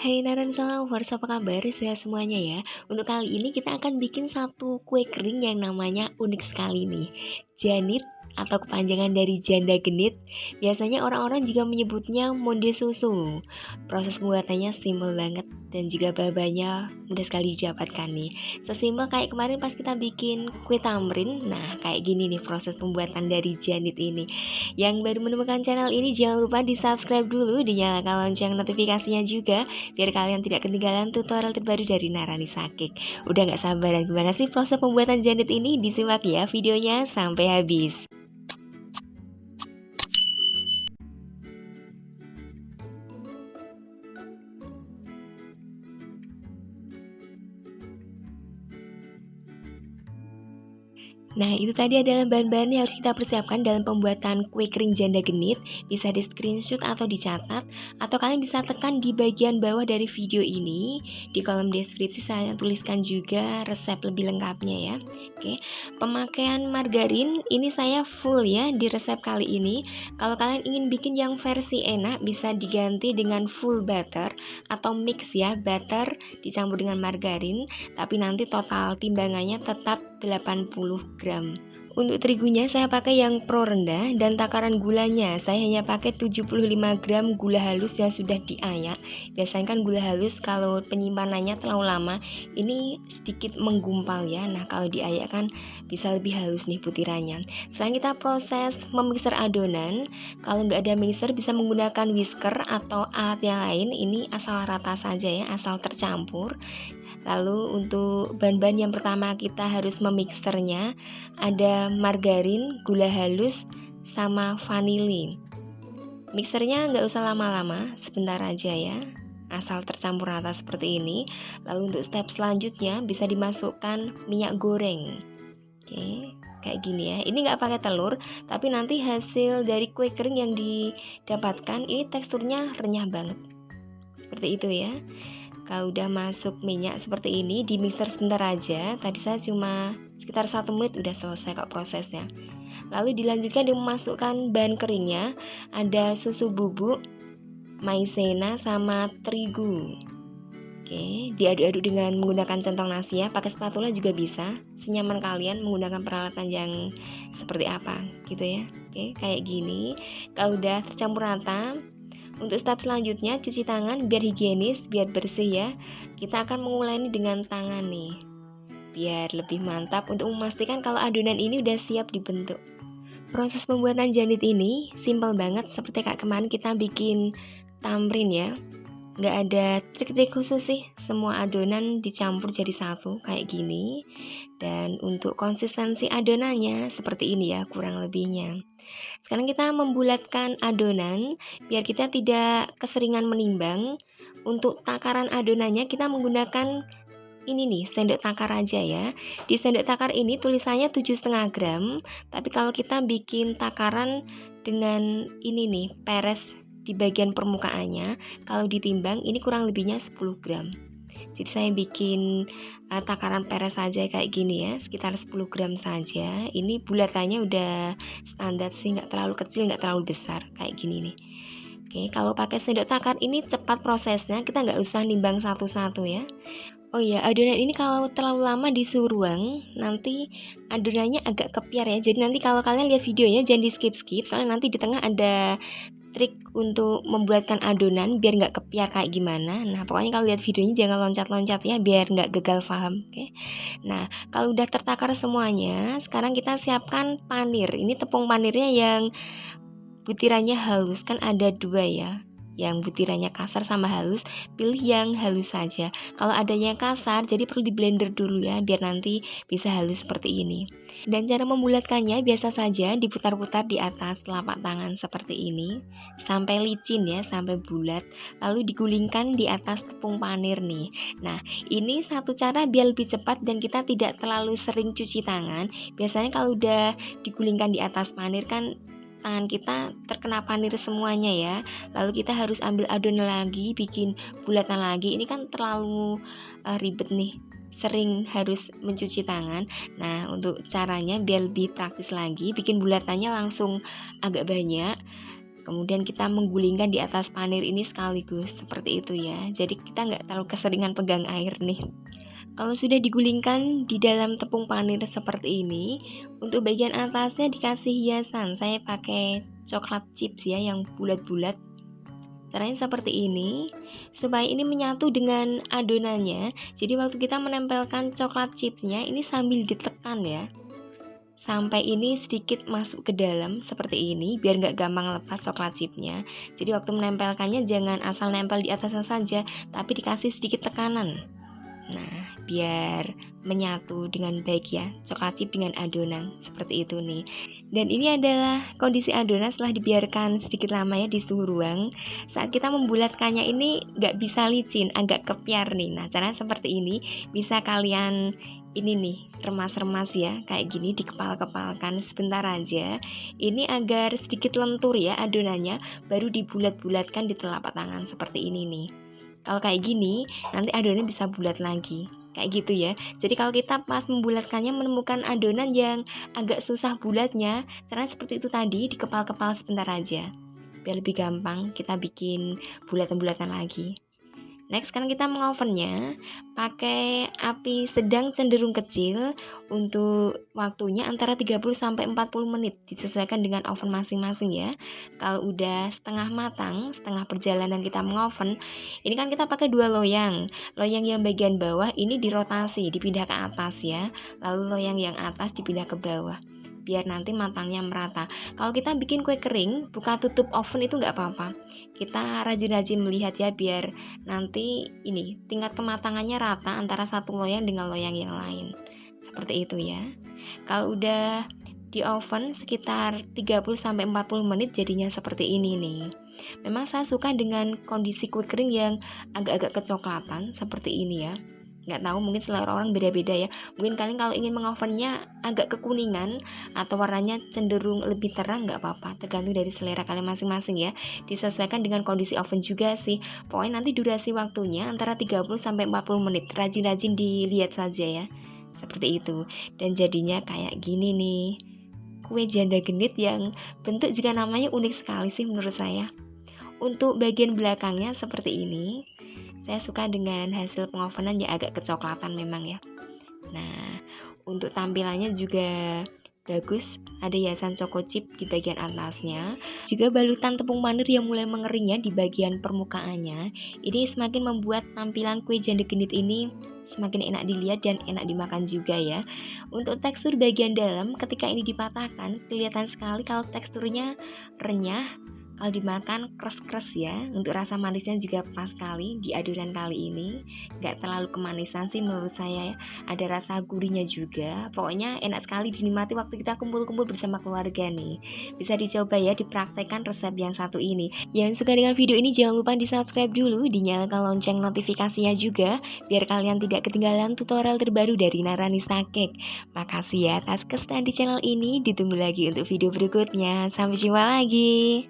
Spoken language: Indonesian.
Hai Naransa Lovers, apa kabar? Sehat semuanya ya. Untuk kali ini kita akan bikin satu kue kering yang namanya unik sekali nih. Janit atau kepanjangan dari janda genit. Biasanya orang-orang juga menyebutnya monde susu. Proses pembuatannya simpel banget dan juga bahannya mudah sekali didapatkan nih. Sesimpel kayak kemarin pas kita bikin kue tamrin. Nah, kayak gini nih proses pembuatan dari janit ini. Yang baru menemukan channel ini jangan lupa di-subscribe dulu, dinyalakan lonceng notifikasinya juga biar kalian tidak ketinggalan tutorial terbaru dari Narani Sakik. Udah gak sabaran gimana sih proses pembuatan janit ini? Disimak ya videonya sampai habis. Nah, itu tadi adalah bahan-bahan yang harus kita persiapkan dalam pembuatan kue kering janda genit. Bisa di screenshot atau dicatat, atau kalian bisa tekan di bagian bawah dari video ini. Di kolom deskripsi saya tuliskan juga resep lebih lengkapnya ya. Oke, pemakaian margarin ini saya full ya di resep kali ini. Kalau kalian ingin bikin yang versi enak, bisa diganti dengan full butter atau mix ya, butter dicampur dengan margarin, tapi nanti total timbangannya tetap 80 gram. Untuk terigunya saya pakai yang pro rendah dan takaran gulanya saya hanya pakai 75 gram gula halus yang sudah diayak. Biasanya kan gula halus kalau penyimpanannya terlalu lama ini sedikit menggumpal ya. Nah, kalau diayak kan bisa lebih halus nih butirannya. Sekarang kita proses memixer adonan. Kalau nggak ada mixer bisa menggunakan whisker atau alat yang lain. Ini asal rata saja ya, asal tercampur. Lalu untuk bahan-bahan yang pertama kita harus memixernya, ada margarin, gula halus, sama vanili. Mixernya nggak usah lama-lama, sebentar aja ya, asal tercampur rata seperti ini. Lalu untuk step selanjutnya bisa dimasukkan minyak goreng. Oke, kayak gini ya. Ini nggak pakai telur, tapi nanti hasil dari kue kering yang didapatkan ini teksturnya renyah banget. Seperti itu ya. Kalau udah masuk minyak seperti ini, di mixer sebentar aja. Tadi saya cuma sekitar 1 menit udah selesai kok prosesnya. Lalu dilanjutkan dengan memasukkan bahan keringnya. Ada susu bubuk, maizena, sama terigu. Oke, diaduk-aduk dengan menggunakan centong nasi ya. Pakai spatula juga bisa, senyaman kalian menggunakan peralatan yang seperti apa gitu ya. Oke, kayak gini. Kalau udah tercampur rata, untuk step selanjutnya cuci tangan biar higienis, biar bersih ya. Kita akan menguleni dengan tangan nih, biar lebih mantap untuk memastikan kalau adonan ini udah siap dibentuk. Proses pembuatan janit ini simpel banget, seperti kayak kemarin kita bikin tamrin ya. Nggak ada trik-trik khusus sih, semua adonan dicampur jadi satu kayak gini. Dan untuk konsistensi adonannya seperti ini ya kurang lebihnya. Sekarang kita membulatkan adonan biar kita tidak keseringan menimbang. Untuk takaran adonannya kita menggunakan ini nih, sendok takar aja ya. Di sendok takar ini tulisannya 7,5 gram, tapi kalau kita bikin takaran dengan ini nih, peres di bagian permukaannya, kalau ditimbang ini kurang lebihnya 10 gram. Jadi saya bikin takaran peres saja kayak gini ya, sekitar 10 gram saja. Ini bulatannya udah standar sih, nggak terlalu kecil, nggak terlalu besar, kayak gini nih. Oke, kalau pakai sendok takar ini cepat prosesnya, kita nggak usah nimbang satu-satu ya. Oh iya, adonan ini kalau terlalu lama di suhu ruang, nanti adonannya agak kepiar ya. Jadi nanti kalau kalian lihat videonya jangan di skip-skip, soalnya nanti di tengah ada trik untuk membuatkan adonan biar nggak kepiar kayak gimana. Nah, pokoknya kalau lihat videonya jangan loncat-loncat ya, biar nggak gagal paham. Oke. Nah, kalau udah tertakar semuanya, sekarang kita siapkan panir. Ini tepung panirnya yang butirannya halus, kan ada dua ya, yang butirannya kasar sama halus. Pilih yang halus saja. Kalau adanya kasar jadi perlu di blender dulu ya, biar nanti bisa halus seperti ini. Dan cara membulatkannya biasa saja, diputar-putar di atas telapak tangan seperti ini sampai licin ya, sampai bulat. Lalu digulingkan di atas tepung panir nih. Nah, ini satu cara biar lebih cepat dan kita tidak terlalu sering cuci tangan. Biasanya kalau udah digulingkan di atas panir kan tangan kita terkena panir semuanya ya. Lalu kita harus ambil adonan lagi, bikin bulatan lagi. Ini kan terlalu ribet nih, sering harus mencuci tangan. Nah, untuk caranya biar lebih praktis lagi, bikin bulatannya langsung agak banyak. Kemudian kita menggulingkan di atas panir ini sekaligus, seperti itu ya. Jadi kita nggak terlalu keseringan pegang air nih. Kalau sudah digulingkan di dalam tepung panir seperti ini, untuk bagian atasnya dikasih hiasan. Saya pakai coklat chips ya yang bulat-bulat. Caranya seperti ini, supaya ini menyatu dengan adonannya. Jadi waktu kita menempelkan coklat chipsnya ini sambil ditekan ya, sampai ini sedikit masuk ke dalam seperti ini, biar nggak gampang lepas coklat chipnya. Jadi waktu menempelkannya jangan asal nempel di atasnya saja, tapi dikasih sedikit tekanan. Nah, biar menyatu dengan baik ya, coklat chip dengan adonan, seperti itu nih. Dan ini adalah kondisi adonan setelah dibiarkan sedikit lama ya di suhu ruang. Saat kita membulatkannya ini nggak bisa licin, agak kepiar nih. Nah, caranya seperti ini, bisa kalian ini nih, remas-remas ya, kayak gini, dikepal-kepalkan sebentar aja. Ini agar sedikit lentur ya adonannya, baru dibulat-bulatkan di telapak tangan seperti ini nih. Kalau kayak gini, nanti adonannya bisa bulat lagi. Kayak gitu ya. Jadi kalau kita pas membulatkannya menemukan adonan yang agak susah bulatnya, caranya seperti itu tadi, dikepal-kepal sebentar aja. Biar lebih gampang kita bikin bulatan-bulatan lagi. Next, sekarang kita mengovennya pakai api sedang cenderung kecil. Untuk waktunya antara 30-40 menit, disesuaikan dengan oven masing-masing ya. Kalau udah setengah matang, setengah perjalanan kita mengoven, ini kan kita pakai 2 loyang. Loyang yang bagian bawah ini dirotasi, dipindah ke atas ya. Lalu loyang yang atas dipindah ke bawah, biar nanti matangnya merata. Kalau kita bikin kue kering, buka tutup oven itu nggak apa-apa. Kita rajin-rajin melihat ya, biar nanti ini tingkat kematangannya rata antara satu loyang dengan loyang yang lain. Seperti itu ya. Kalau udah di oven sekitar 30-40 menit jadinya seperti ini nih. Memang saya suka dengan kondisi kue kering yang agak-agak kecoklatan seperti ini ya. Nggak tahu, mungkin selera orang beda-beda ya. Mungkin kalian kalau ingin mengovennya agak kekuningan atau warnanya cenderung lebih terang, nggak apa-apa, tergantung dari selera kalian masing-masing ya. Disesuaikan dengan kondisi oven juga sih. Pokoknya nanti durasi waktunya antara 30-40 menit. Rajin-rajin dilihat saja ya, seperti itu. Dan jadinya kayak gini nih, kue janda genit yang bentuk juga namanya unik sekali sih menurut saya. Untuk bagian belakangnya seperti ini, saya suka dengan hasil pengovenan yang agak kecoklatan memang ya. Nah, untuk tampilannya juga bagus, ada hiasan choco chip di bagian atasnya, juga balutan tepung panir yang mulai mengering ya di bagian permukaannya. Ini semakin membuat tampilan kue janda genit ini semakin enak dilihat dan enak dimakan juga ya. Untuk tekstur bagian dalam, ketika ini dipatahkan, kelihatan sekali kalau teksturnya renyah. Kalau dimakan kres-kres ya. Untuk rasa manisnya juga pas sekali di adonan kali ini. Gak terlalu kemanisan sih menurut saya ya. Ada rasa gurihnya juga. Pokoknya enak sekali dinikmati waktu kita kumpul-kumpul bersama keluarga nih. Bisa dicoba ya, dipraktekkan resep yang satu ini. Yang suka dengan video ini jangan lupa di subscribe dulu, dinyalakan lonceng notifikasinya juga, biar kalian tidak ketinggalan tutorial terbaru dari Naranista Cake. Makasih ya atas kesetaan di channel ini. Ditunggu lagi untuk video berikutnya. Sampai jumpa lagi.